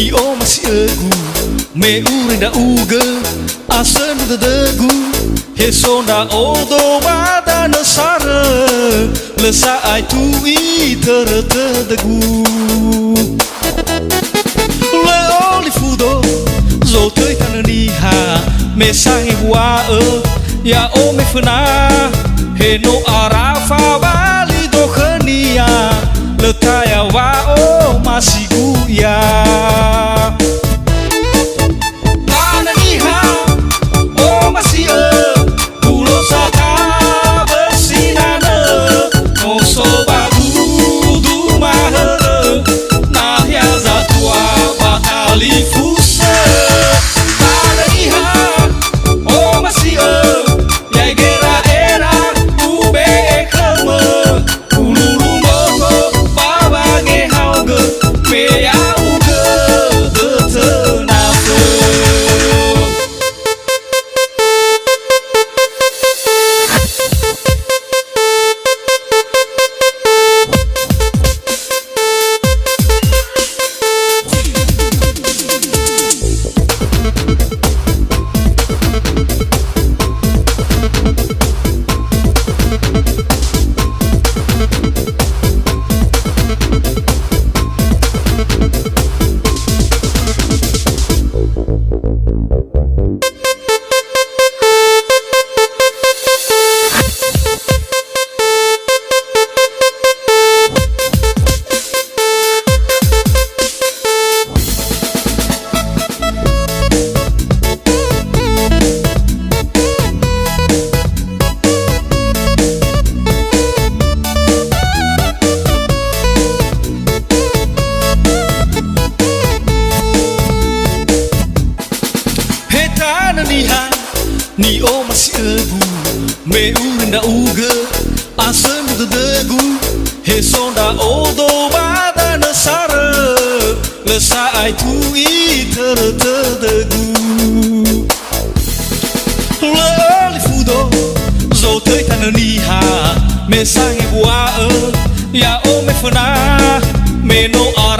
ni o masih egu me urenda uga asen da degu hesonda odo bada nasara lesa ai tu i degu le oli fudo zo tơi tan ni ha me sang wa ya o me funa he no arafa bali do khania le kaya wa o masih guya mana ni ha o masih pulo saka bersinana no sobadu du mahara nah ya zatua batali fusa mana ni ha o masih ya gera era ube ekama ululu mogo baba ge hauge me ya uge de tenafe ni o masih egu me urenda uga asen da degu hesonda odo bada nasara lesa ai tu i degu le oli fudo zo tơi tan ni ha me sang wa ya o me fana me no ara